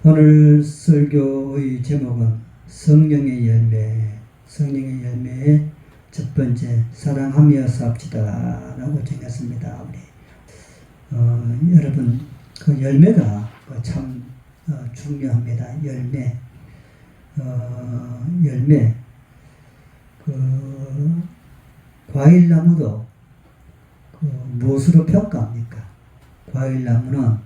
오늘 설교의 제목은 성령의 열매, 성령의 열매의 첫 번째, 사랑하며 삽시다 라고 정했습니다. 우리 여러분, 그 열매가 참 중요합니다. 열매. 과일나무도 무엇으로 평가합니까? 과일나무는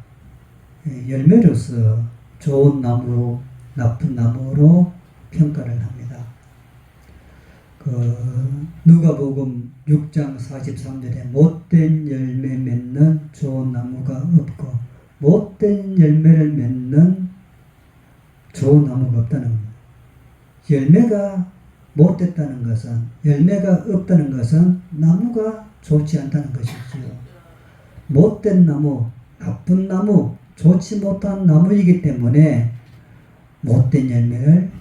열매로서 좋은 나무로, 나쁜 나무로 평가를 합니다. 누가복음 6장 43절에 못된 열매 맺는 좋은 나무가 없고 못된 열매를 맺는 좋은 나무가 없다는 겁니다. 열매가 못됐다는 것은, 열매가 없다는 것은 나무가 좋지 않다는 것이지요. 못된 나무, 나쁜 나무, 좋지 못한 나무이기 때문에 못된 열매를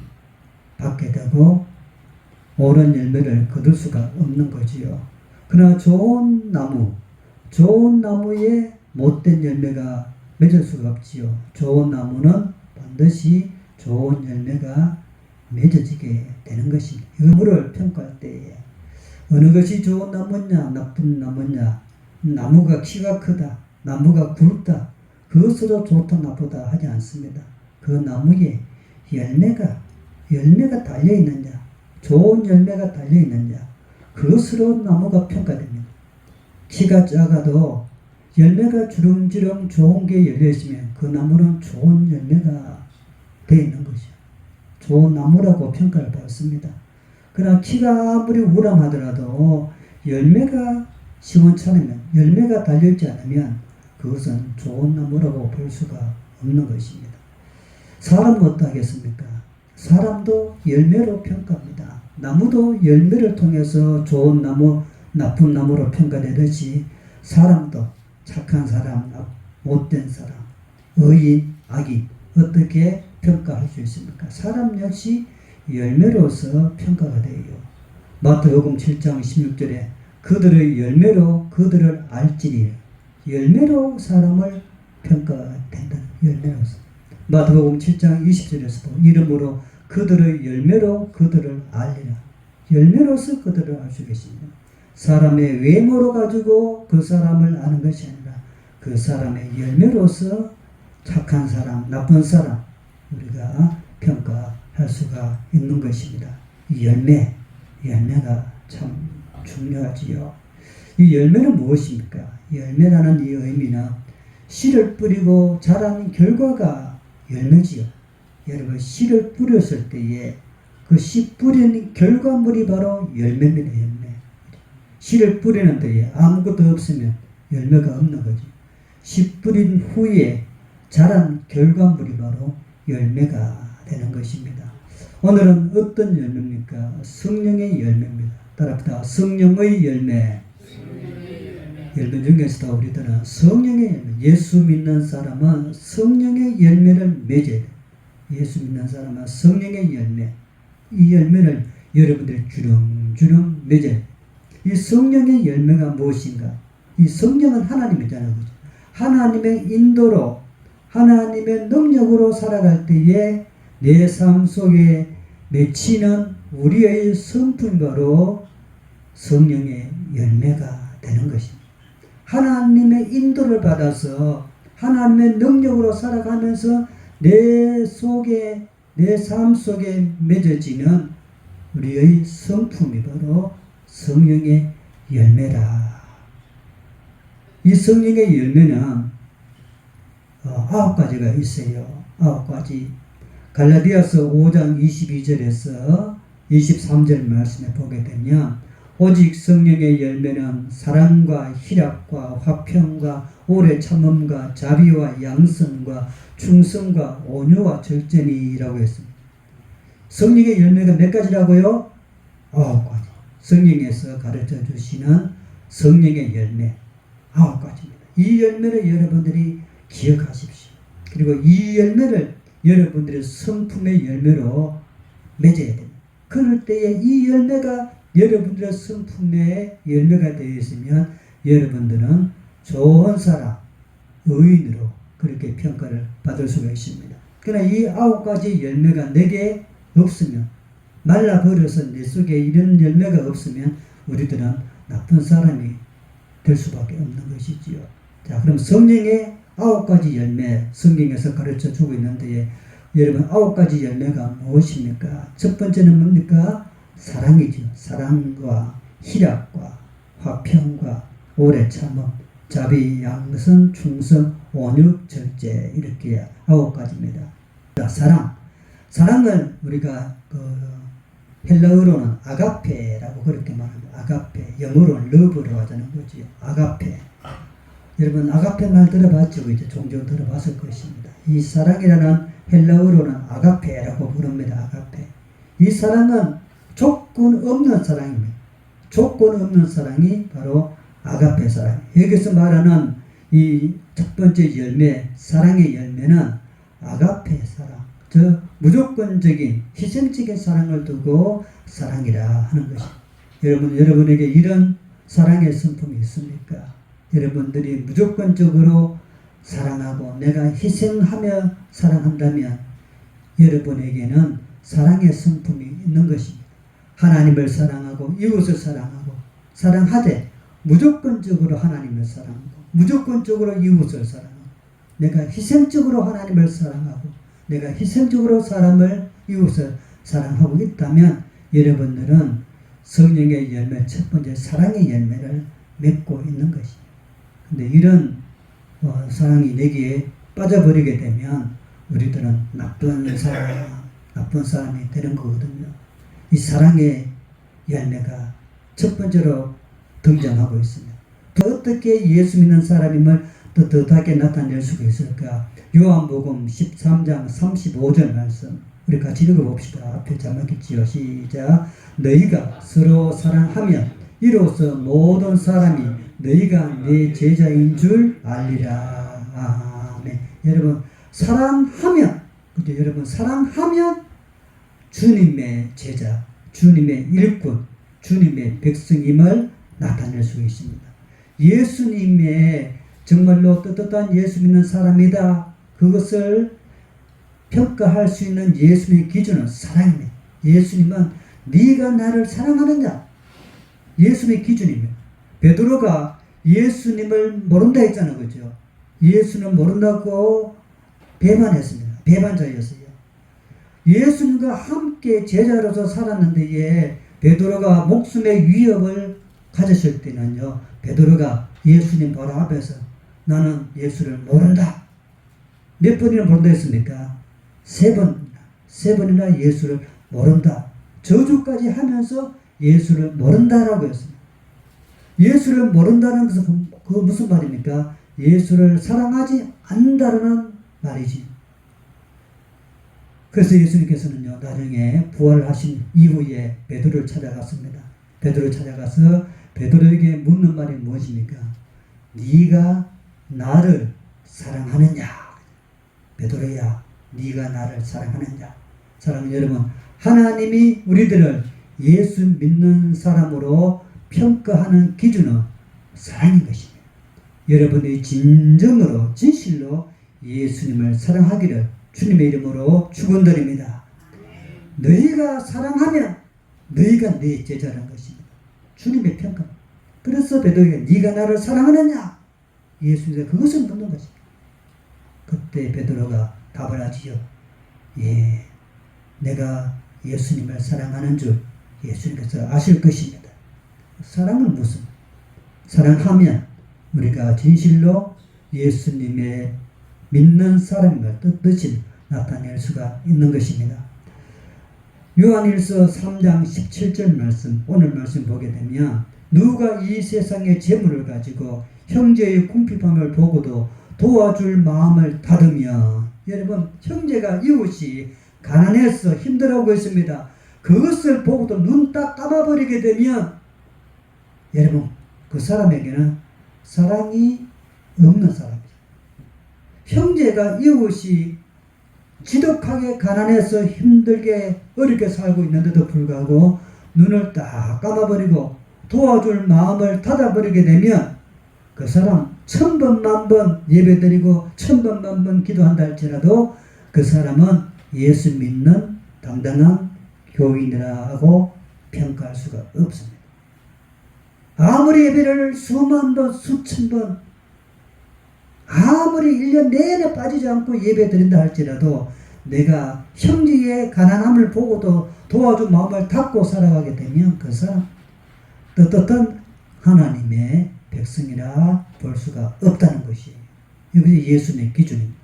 받게 되고 옳은 열매를 거둘 수가 없는 거지요. 그러나 좋은 나무에 못된 열매가 맺을 수가 없지요. 좋은 나무는 반드시 좋은 열매가 맺어지게 되는 것입니다. 나무를 평가할 때에 어느 것이 좋은 나무냐, 나쁜 나무냐, 나무가 키가 크다, 나무가 굵다, 그것으로 좋다 나쁘다 하지 않습니다. 그 나무에 열매가 달려있느냐, 좋은 열매가 달려있느냐, 그것으로 나무가 평가됩니다. 키가 작아도 열매가 주렁주렁 좋은 게 열려있으면 그 나무는 좋은 열매가 되어 있는 것이죠. 좋은 나무라고 평가를 받습니다. 그러나 키가 아무리 우람하더라도 열매가 시원찮으면, 열매가 달려있지 않으면 그것은 좋은 나무라고 볼 수가 없는 것입니다. 사람은 어떠하겠습니까? 사람도 열매로 평가합니다. 나무도 열매를 통해서 좋은 나무, 나쁜 나무로 평가되듯이 사람도 착한 사람, 못된 사람, 의인, 악인 어떻게 평가할 수 있습니까? 사람 역시 열매로서 평가가 돼요. 마태복음 7장 16절에 그들의 열매로 그들을 알지니, 열매로 사람을 평가된다. 열매로서. 마태복음 7장 20절에서도 이름으로 그들의 열매로 그들을 알리라. 열매로서 그들을 알 수 계십니다. 사람의 외모로 가지고 그 사람을 아는 것이 아니라 그 사람의 열매로서 착한 사람, 나쁜 사람 우리가 평가할 수가 있는 것입니다. 이 열매가 참 중요하지요. 이 열매는 무엇입니까? 열매라는 이 의미는 씨를 뿌리고 자란 결과가 열매지요. 여러분, 씨를 뿌렸을 때에 그 씨 뿌린 결과물이 바로 열매입니다. 열매. 씨를 뿌리는 때에 아무것도 없으면 열매가 없는 거죠. 씨 뿌린 후에 자란 결과물이 바로 열매가 되는 것입니다. 오늘은 어떤 열매입니까? 성령의 열매입니다. 따라합시다. 성령의 열매. 열매 중에서도 우리들은 성령의 열매, 예수 믿는 사람은 성령의 열매를 맺어야 돼요. 예수 믿는 사람은 성령의 열매, 이 열매를 여러분들이 주렁주렁 맺어야 돼요. 이 성령의 열매가 무엇인가? 이 성령은 하나님이잖아요. 그죠? 하나님의 인도로, 하나님의 능력으로 살아갈 때에 내 삶 속에 맺히는 우리의 성품이 바로 성령의 열매가 되는 것입니다. 하나님의 인도를 받아서 하나님의 능력으로 살아가면서 내 삶 속에 맺어지는 우리의 성품이 바로 성령의 열매다. 이 성령의 열매는 9가지가 있어요. 9가지. 갈라디아서 5장 22절에서 23절 말씀에 보게 되면 오직 성령의 열매는 사랑과 희락과 화평과 오래 참음과 자비와 양선과 충성과 온유와 절제니라고 했습니다. 성령의 열매가 몇 가지라고요? 9가지. 성령에서 가르쳐 주시는 성령의 열매 9가지입니다. 이 열매를 여러분들이 기억하십시오. 그리고 이 열매를 여러분들의 성품의 열매로 맺어야 됩니다. 그럴 때에 이 열매가 여러분들의 성품의 열매가 되어 있으면 여러분들은 좋은 사람, 의인으로 그렇게 평가를 받을 수가 있습니다. 그러나 이 9가지 열매가 내게 없으면, 말라버려서 내 속에 이런 열매가 없으면 우리들은 나쁜 사람이 될 수밖에 없는 것이지요. 자, 그럼 성령의 9가지 열매 성경에서 가르쳐 주고 있는데, 여러분 9가지 열매가 무엇입니까? 첫 번째는 뭡니까? 사랑이죠. 사랑과 희락과 화평과 오래 참음, 자비, 양선, 충성, 온유, 절제, 이렇게 9가지입니다. 자, 사랑을 우리가 헬라어로는 아가페라고 그렇게 말합니다. 아가페, 영어로는 러브로 하자는 거지요. 아가페. 여러분 아가페 말 들어봤죠? 이제 종종 들어봤을 것입니다. 이 사랑이라는 헬라어로는 아가페라고 부릅니다. 아가페. 이 사랑은 조건 없는 사랑입니다. 조건 없는 사랑이 바로 아가페 사랑. 여기서 말하는 이 첫 번째 열매, 사랑의 열매는 아가페 사랑. 저 무조건적인 희생적인 사랑을 두고 사랑이라 하는 것입니다. 여러분에게 이런 사랑의 성품이 있습니까? 여러분들이 무조건적으로 사랑하고 내가 희생하며 사랑한다면 여러분에게는 사랑의 성품이 있는 것입니다. 하나님을 사랑하고 이웃을 사랑하되 무조건적으로 하나님을 사랑하고 무조건적으로 이웃을 사랑하고 내가 희생적으로 하나님을 사랑하고 내가 희생적으로 사람을 이웃을 사랑하고 있다면 여러분들은 성령의 열매 첫 번째 사랑의 열매를 맺고 있는 것입니다. 근데 이런 사랑이 내게 빠져버리게 되면 우리들은 나쁜 사람이 되는 거거든요. 이 사랑의 열매가 첫 번째로 등장하고 있습니다. 또 어떻게 예수 믿는 사람임을 더 뜻하게 나타낼 수가 있을까? 요한복음 13장 35절 말씀 우리 같이 읽어봅시다. 앞에 자막있지요. 시작. 너희가 서로 사랑하면 이로써 모든 사람이 너희가 내 제자인 줄 알리라. 아멘. 여러분 사랑하면 그죠? 여러분 사랑하면 주님의 제자, 주님의 일꾼, 주님의 백성임을 나타낼 수 있습니다. 예수님의 정말로 떳떳한 예수 믿는 사람이다. 그것을 평가할 수 있는 예수님의 기준은 사랑입니다. 예수님은 네가 나를 사랑하느냐? 예수님의 기준입니다. 베드로가 예수님을 모른다 했잖아요. 그죠? 예수는 모른다고 배반했습니다. 배반자였어요. 예수님과 함께 제자로서 살았는데 베드로가 목숨의 위협을 가졌을 때는요. 베드로가 예수님 바로 앞에서 나는 예수를 모른다. 몇 번이나 모른다 했습니까? 세 번이나 예수를 모른다. 저주까지 하면서 예수를 모른다라고 했습니다. 예수를 모른다는 것은 그 무슨 말입니까? 예수를 사랑하지 않는다는 말이지. 그래서 예수님께서는요, 나중에 부활하신 이후에 베드로를 찾아갔습니다. 베드로를 찾아가서 베드로에게 묻는 말이 무엇입니까? 네가 나를 사랑하느냐? 베드로야, 네가 나를 사랑하느냐? 사랑하는 여러분, 하나님이 우리들을 예수 믿는 사람으로 평가하는 기준은 사랑인 것입니다. 여러분이 진정으로 진실로 예수님을 사랑하기를 주님의 이름으로 축원드립니다. 너희가 사랑하면 너희가 내 제자라는 것입니다. 주님의 평가. 그래서 베드로에게 네가 나를 사랑하느냐? 예수님께서 그것을 묻는 것입니다. 그때 베드로가 답을 하지요. 예, 내가 예수님을 사랑하는 줄 예수님께서 아실 것입니다. 사랑은 무슨? 사랑하면 우리가 진실로 예수님의 믿는 사람임을 뜻이 나타낼 수가 있는 것입니다. 요한일서 3장 17절 말씀, 오늘 말씀 보게 되면 누가 이 세상의 재물을 가지고 형제의 궁핍함을 보고도 도와줄 마음을 닫으며, 여러분 형제가 이웃이 가난해서 힘들어하고 있습니다. 그것을 보고도 눈 딱 감아버리게 되면 여러분 그 사람에게는 사랑이 없는 사람이죠. 형제가 이웃이 지독하게 가난해서 힘들게 어렵게 살고 있는데도 불구하고 눈을 딱 감아버리고 도와줄 마음을 닫아버리게 되면 그 사람 1000번 만번 예배드리고 1000번 만번 기도한다 할지라도 그 사람은 예수 믿는 당당한 교인이라고 평가할 수가 없습니다. 아무리 예배를 수만 번, 수천 번, 아무리 1년 내내 빠지지 않고 예배 드린다 할지라도 내가 형제의 가난함을 보고도 도와준 마음을 닫고 살아가게 되면 그 사람 떳떳한 하나님의 백성이라 볼 수가 없다는 것이에요. 이것이 예수님의 기준입니다.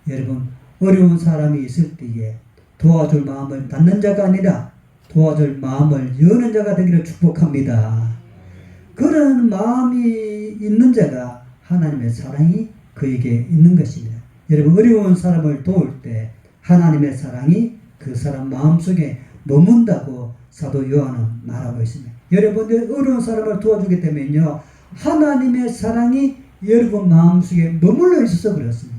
여러분, 어려운 사람이 있을 때에 도와줄 마음을 닫는 자가 아니라 도와줄 마음을 여는 자가 되기를 축복합니다. 그런 마음이 있는 자가 하나님의 사랑이 그에게 있는 것입니다. 여러분, 어려운 사람을 도울 때 하나님의 사랑이 그 사람 마음속에 머문다고 사도 요한은 말하고 있습니다. 여러분들 어려운 사람을 도와주게 되면요, 하나님의 사랑이 여러분 마음속에 머물러 있어서 그렇습니다.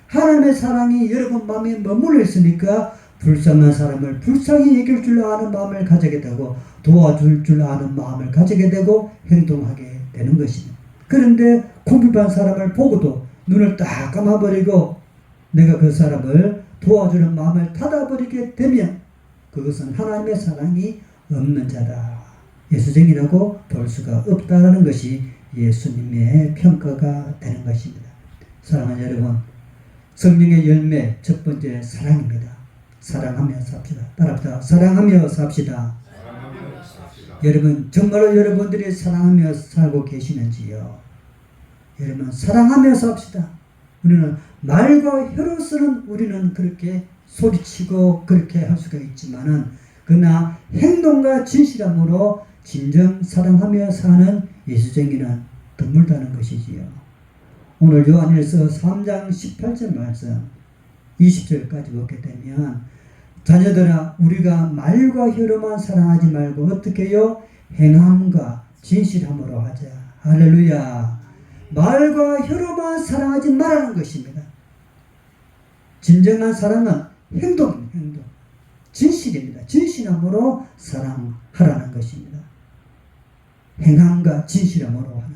하나님의 사랑이 여러분 마음에 머물러 있으니까 불쌍한 사람을 불쌍히 여길 줄 아는 마음을 가지게 되고 도와줄 줄 아는 마음을 가지게 되고 행동하게 되는 것입니다. 그런데 궁핍한 사람을 보고도 눈을 딱 감아버리고 내가 그 사람을 도와주는 마음을 닫아버리게 되면 그것은 하나님의 사랑이 없는 자다, 예수쟁이라고 볼 수가 없다는 것이 예수님의 평가가 되는 것입니다. 사랑하는 여러분, 성령의 열매 첫 번째 사랑입니다. 사랑하며 삽시다. 따라합시다. 사랑하며 삽시다. 여러분, 정말로 여러분들이 사랑하며 살고 계시는지요? 여러분, 사랑하며 삽시다. 우리는 말과 혀로서는 우리는 그렇게 소리치고 그렇게 할 수가 있지만은 그러나 행동과 진실함으로 진정 사랑하며 사는 예수쟁이는 드물다는 것이지요. 오늘 요한일서 3장 18절 말씀 20절까지 보게 되면 자녀들아, 우리가 말과 혀로만 사랑하지 말고 어떻게 해요? 행함과 진실함으로 하자. 할렐루야. 말과 혀로만 사랑하지 말라는 것입니다. 진정한 사랑은 행동입니다. 행동. 진실입니다. 진실함으로 사랑하라는 것입니다. 행함과 진실함으로 하는.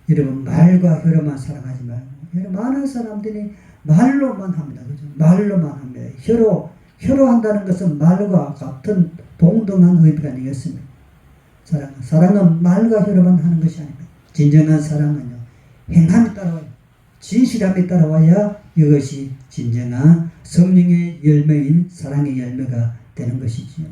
여러분, 말과 혀로만 사랑하지 말고, 여러분, 많은 사람들이 말로만 합니다. 그죠? 말로만 합니다. 혀로 한다는 것은 말과 같은 동등한 의미가 아니겠습니까? 사랑은 말과 혀로만 하는 것이 아닙니다. 진정한 사랑은요, 행함이 따라와요. 진실함이 따라와야 이것이 진정한 성령의 열매인 사랑의 열매가 되는 것이지요.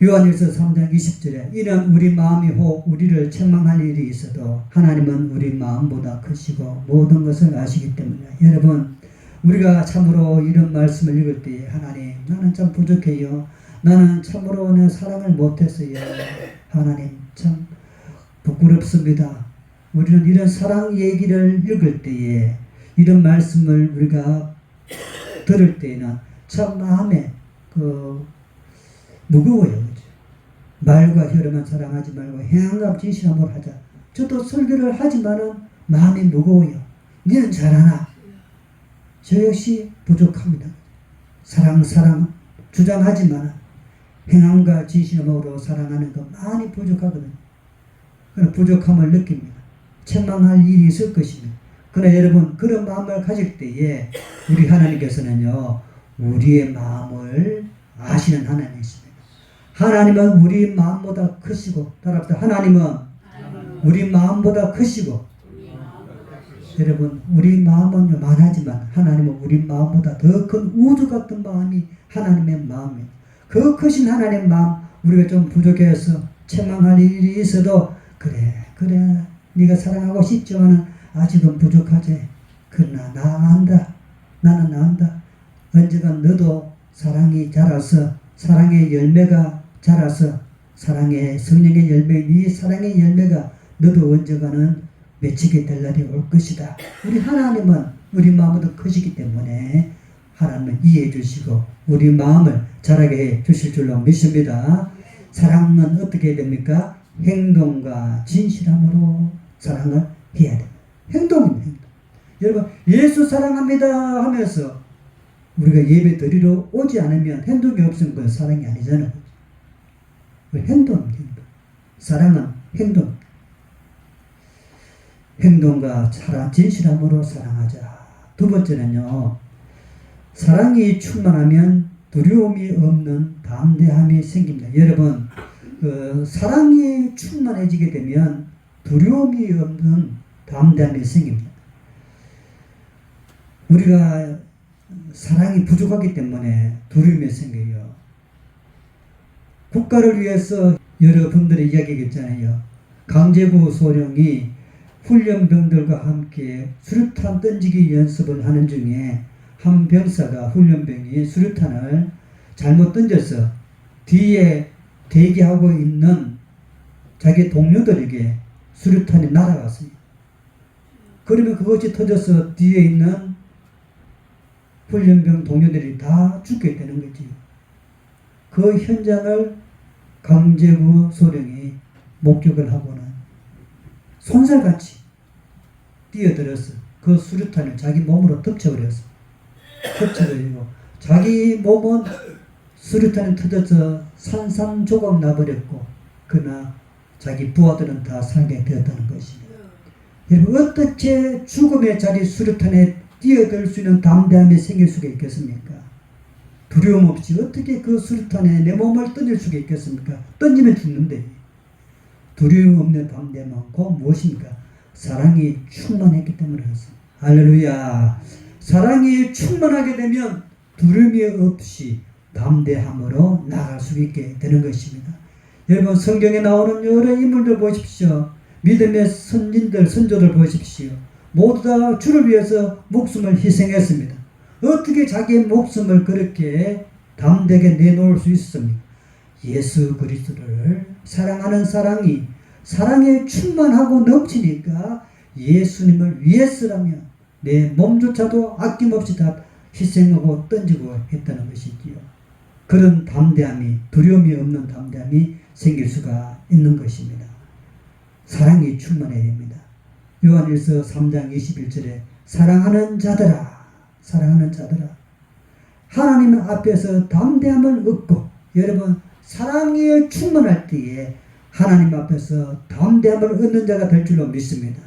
요한일서 3장 20절에 이는 우리 마음이 혹 우리를 책망할 일이 있어도 하나님은 우리 마음보다 크시고 모든 것을 아시기 때문에. 여러분, 우리가 참으로 이런 말씀을 읽을 때 하나님, 나는 참 부족해요. 나는 참으로 내 사랑을 못했어요. 하나님, 참 부끄럽습니다. 우리는 이런 사랑 얘기를 읽을 때에 이런 말씀을 우리가 들을 때에는 참 마음에 무거워요. 그렇죠? 말과 혀로만 사랑하지 말고 행함과 진실함으로 하자. 저도 설교를 하지만은 마음이 무거워요. 너는 잘하나? 저 역시 부족합니다. 사랑 주장하지만 행함과 진실함으로 사랑하는 거 많이 부족하거든요. 그런 부족함을 느낍니다. 책망할 일이 있을 것입니다. 그러나 여러분, 그런 마음을 가질 때에 우리 하나님께서는요, 우리의 마음을 아시는 하나님이십니다. 하나님은 우리 마음보다 크시고, 따라합시다. 하나님은 우리 마음보다 크시고, 여러분, 우리 마음은 요만하지만 하나님은 우리 마음보다 더 큰 우주 같은 마음이 하나님의 마음입니다. 그 크신 하나님의 마음, 우리가 좀 부족해서 책망할 일이 있어도 그래 네가 사랑하고 싶지만 아직은 부족하지. 그러나 나는 안다. 언젠가 너도 사랑이 자라서 사랑의 열매가 자라서 사랑의 성령의 열매인 이 사랑의 열매가 너도 언젠가는 맺히게 될 날이 올 것이다. 우리 하나님은 우리 마음보다 크시기 때문에 하나님은 이해해 주시고 우리 마음을 자라게 해 주실 줄로 믿습니다. 사랑은 어떻게 해야 됩니까? 행동과 진실함으로 사랑을 해야 됩니다. 행동입니다. 행동. 여러분, 예수 사랑합니다 하면서 우리가 예배 드리러 오지 않으면 행동이 없으면 그건 사랑이 아니잖아요. 행동입니다. 행동. 사랑은 행동. 행동과 진실함으로 사랑하자. 두 번째는요, 사랑이 충만하면 두려움이 없는 담대함이 생깁니다. 여러분, 사랑이 충만해지게 되면 두려움이 없는 담대함이 생깁니다. 우리가 사랑이 부족하기 때문에 두려움이 생겨요. 국가를 위해서 여러분들이 이야기했잖아요. 강제구 소령이 훈련병들과 함께 수류탄 던지기 연습을 하는 중에 한 병사가 훈련병이 수류탄을 잘못 던져서 뒤에 대기하고 있는 자기 동료들에게 수류탄이 날아갔어요. 그러면 그것이 터져서 뒤에 있는 훈련병 동료들이 다 죽게 되는 거지. 그 현장을 강제구 소령이 목격을 하고는 손살같이 뛰어들어서 그 수류탄을 자기 몸으로 덮쳐버렸어. 덮쳐버리고 자기 몸은 수류탄이 터져서 산산조각 나버렸고, 그러나 자기 부하들은 다 살게 되었다는 것입니다. 여러분, 어떻게 죽음의 자리 수류탄에 뛰어들 수 있는 담대함이 생길 수가 있겠습니까? 두려움 없이 어떻게 그 수류탄에 내 몸을 던질 수가 있겠습니까? 던지면 죽는데. 두려움 없는 담대함은 곧 무엇입니까? 사랑이 충만했기 때문에 그렇습니다. 할렐루야. 사랑이 충만하게 되면 두려움이 없이 담대함으로 나아갈 수 있게 되는 것입니다. 여러분, 성경에 나오는 여러 인물들 보십시오. 믿음의 선진들, 선조들 보십시오. 모두 다 주를 위해서 목숨을 희생했습니다. 어떻게 자기의 목숨을 그렇게 담대하게 내놓을 수 있습니까? 예수 그리스도를 사랑하는 사랑에 충만하고 넘치니까 예수님을 위해서라면 내 몸조차도 아낌없이 다 희생하고 던지고 했다는 것이지요. 그런 담대함이, 두려움이 없는 담대함이 생길 수가 있는 것입니다. 사랑이 충만해야 됩니다. 요한일서 3장 21절에 사랑하는 자들아 하나님 앞에서 담대함을 얻고, 여러분, 사랑에 충만할 때에 하나님 앞에서 담대함을 얻는 자가 될 줄로 믿습니다.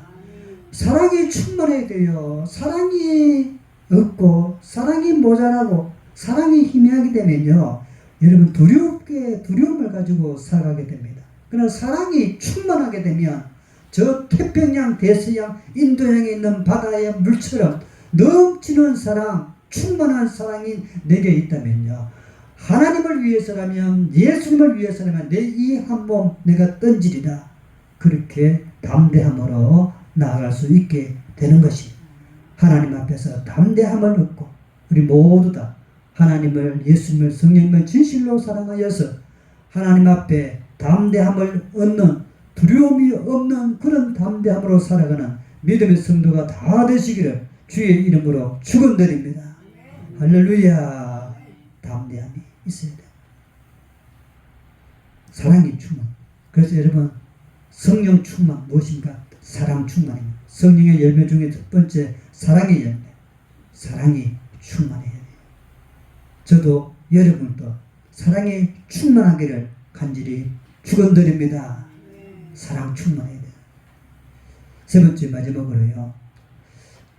사랑이 충만해야 돼요. 사랑이 없고 사랑이 모자라고 사랑이 희미하게 되면요, 여러분, 두려움을 가지고 살아가게 됩니다. 그러나 사랑이 충만하게 되면 저 태평양, 대서양, 인도양에 있는 바다의 물처럼 넘치는 사랑, 충만한 사랑이 내게 있다면요, 하나님을 위해서라면, 예수님을 위해서라면 내 이 한 몸 내가 던지리라, 그렇게 담대함으로 나아갈 수 있게 되는 것입니다. 하나님 앞에서 담대함을 얻고 우리 모두 다 하나님을, 예수님을, 성령님을 진실로 사랑하여서 하나님 앞에 담대함을 얻는, 두려움이 없는 그런 담대함으로 살아가는 믿음의 성도가 다 되시기를 주의 이름으로 축원드립니다. 할렐루야. 담대함이 있어야 돼. 사랑이 충만. 그래서 여러분, 성령 충만 무엇인가? 사랑 충만입니다. 성령의 열매 중에 첫 번째 사랑의 열매. 사랑이 충만해야 돼요. 저도 여러분도 사랑이 충만하기를 간절히 축원드립니다. 사랑 충만해야 돼요. 세 번째, 마지막으로요.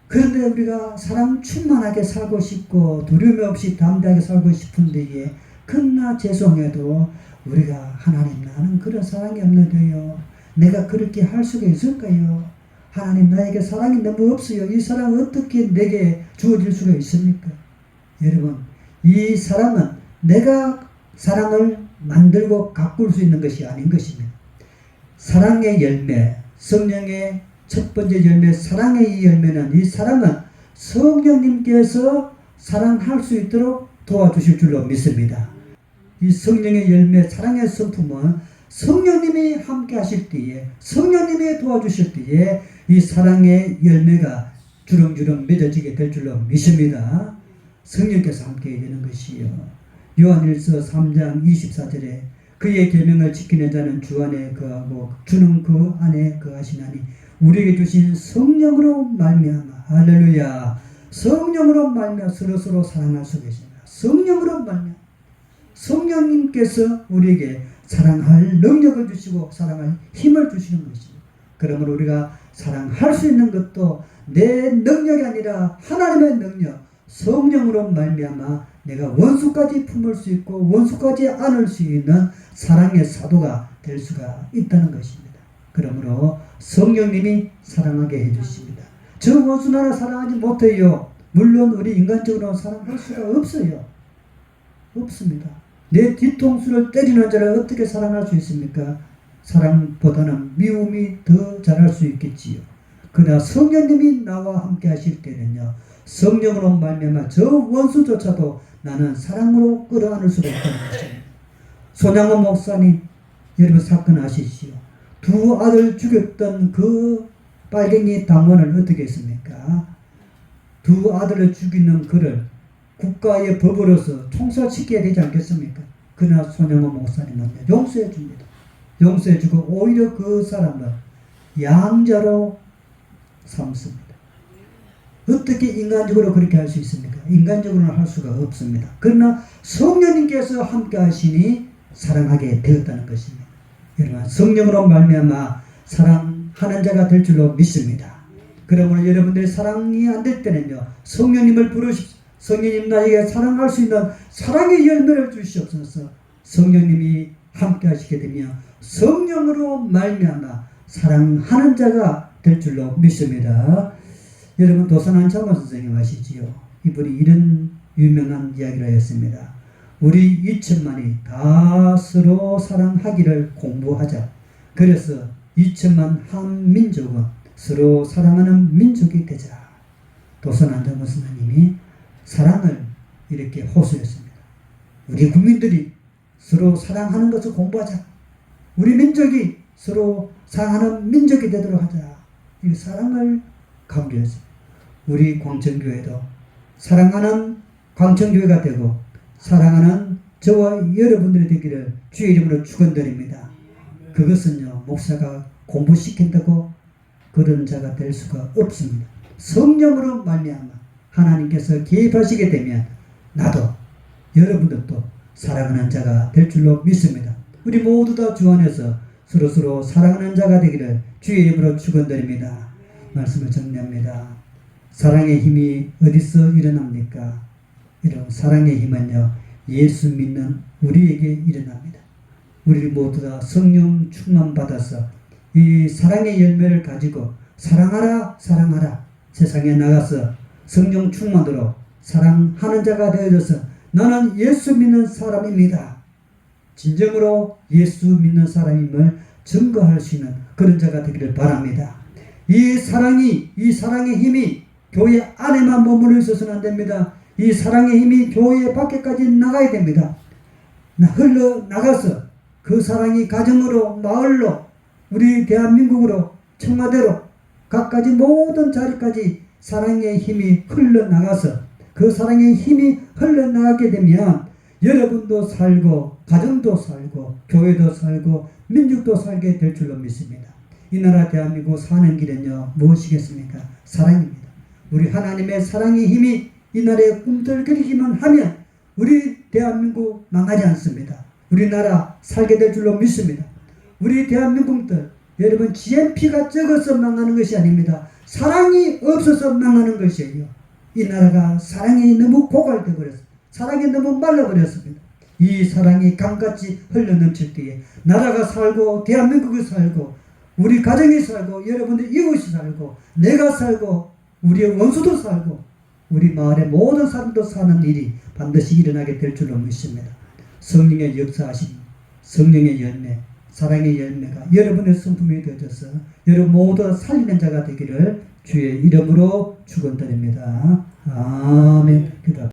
그런데 우리가 사랑 충만하게 살고 싶고 두려움 없이 담대하게 살고 싶은데, 그러나 죄송해도 우리가 하나님, 나는 그런 사랑이 없는데요, 내가 그렇게 할 수가 있을까요? 하나님, 나에게 사랑이 너무 없어요. 이 사랑은 어떻게 내게 주어질 수가 있습니까? 여러분, 이 사랑은 내가 사랑을 만들고 가꿀 수 있는 것이 아닌 것입니다. 사랑의 열매, 성령의 첫 번째 열매, 사랑의 이 열매는, 이 사랑은 성령님께서 사랑할 수 있도록 도와주실 줄로 믿습니다. 이 성령의 열매, 사랑의 성품은 성령님이 함께 하실 때에, 성령님이 도와주실 때에 이 사랑의 열매가 주렁주렁 맺어지게 될 줄로 믿습니다. 성령께서 함께 해야 되는 것이요. 요한일서 3장 24절에 그의 계명을 지키는 자는 주 안에 거하고 주는 그 안에 거하시나니 우리에게 주신 성령으로 말미암아, 할렐루야, 성령으로 말미암아 서로서로 사랑할 수 계십니다. 성령으로 말미암아 성령님께서 우리에게 사랑할 능력을 주시고 사랑할 힘을 주시는 것입니다. 그러므로 우리가 사랑할 수 있는 것도 내 능력이 아니라 하나님의 능력, 성령으로 말미암아 내가 원수까지 품을 수 있고 원수까지 안을 수 있는 사랑의 사도가 될 수가 있다는 것입니다. 그러므로 성령님이 사랑하게 해주십니다. 저 원수 나라 사랑하지 못해요. 물론 우리 인간적으로 사랑할 수가 없어요. 없습니다. 내 뒤통수를 때리는 자를 어떻게 사랑할 수 있습니까? 사랑보다는 미움이 더 잘할 수 있겠지요. 그러나 성령님이 나와 함께 하실 때는요, 성령으로 말미암아 저 원수조차도 나는 사랑으로 끌어안을 수가 있다는 것입니다. 손양원 목사님, 여러분 사건 아시지요? 두 아들 죽였던 그 빨갱이 당원을 어떻게 했습니까? 두 아들을 죽이는 그를 국가의 법으로서 총살시켜야 되지 않겠습니까? 그러나 손양원 목사님은 용서해 줍니다. 용서해 주고 오히려 그 사람을 양자로 삼습니다. 어떻게 인간적으로 그렇게 할 수 있습니까? 인간적으로는 할 수가 없습니다. 그러나 성령님께서 함께 하시니 사랑하게 되었다는 것입니다. 여러분, 성령으로 말미암아 사랑하는 자가 될 줄로 믿습니다. 그러므로 여러분들이 사랑이 안 될 때는요, 성령님을 부르십시오. 성령님 나에게 사랑할 수 있는 사랑의 열매를 주시옵소서. 성령님이 함께 하시게 되면 성령으로 말미암아 사랑하는 자가 될 줄로 믿습니다. 여러분, 도산한 장로 선생님 아시지요? 이분이 이런 유명한 이야기를 하였습니다. 우리 2천만이 다 서로 사랑하기를 공부하자. 그래서 2천만 한민족은 서로 사랑하는 민족이 되자. 도산한 장로 선생님이 사랑을 이렇게 호소했습니다. 우리 국민들이 서로 사랑하는 것을 공부하자. 우리 민족이 서로 사랑하는 민족이 되도록 하자. 이 사랑을 강조했습니다. 우리 광천교회도 사랑하는 광천교회가 되고 사랑하는 저와 여러분들이 되기를 주의 이름으로 축원드립니다. 그것은요, 목사가 공부시킨다고 그런 자가 될 수가 없습니다. 성령으로 말미암아 하나님께서 개입하시게 되면 나도 여러분들도 사랑하는 자가 될 줄로 믿습니다. 우리 모두 다 주 안에서 서로서로 사랑하는 자가 되기를 주의 이름으로 축원드립니다. 말씀을 정리합니다. 사랑의 힘이 어디서 일어납니까? 여러분, 사랑의 힘은요, 예수 믿는 우리에게 일어납니다. 우리 모두 다 성령 충만 받아서 이 사랑의 열매를 가지고 사랑하라 사랑하라 세상에 나가서 성령 충만으로 사랑하는 자가 되어져서 나는 예수 믿는 사람입니다. 진정으로 예수 믿는 사람임을 증거할 수 있는 그런 자가 되기를 바랍니다. 이 사랑의 힘이 교회 안에만 머물러 있어서는 안 됩니다. 이 사랑의 힘이 교회 밖에까지 나가야 됩니다. 흘러나가서 그 사랑이 가정으로, 마을로, 우리 대한민국으로, 청와대로, 각가지 모든 자리까지 사랑의 힘이 흘러나가서 그 사랑의 힘이 흘러나가게 되면 여러분도 살고 가정도 살고 교회도 살고 민족도 살게 될 줄로 믿습니다. 이 나라 대한민국 사는 길은요, 무엇이겠습니까? 사랑입니다. 우리 하나님의 사랑의 힘이 이 나라에 꿈틀거리기만 하면 우리 대한민국 망하지 않습니다. 우리나라 살게 될 줄로 믿습니다. 우리 대한민국들, 여러분, GNP가 적어서 망하는 것이 아닙니다. 사랑이 없어서 망하는 것이에요. 이 나라가 사랑이 너무 고갈되어 버렸습니다. 사랑이 너무 말라버렸습니다. 이 사랑이 강같이 흘러넘칠 때에 나라가 살고 대한민국이 살고 우리 가정이 살고 여러분들 이웃이 살고 내가 살고 우리의 원수도 살고 우리 마을의 모든 사람도 사는 일이 반드시 일어나게 될 줄로 믿습니다. 성령의 역사하심, 성령의 열매, 사랑의 열매가 여러분의 성품이 되어져서 여러분 모두 살리는 자가 되기를 주의 이름으로 축원드립니다. 아멘. 기도합니다.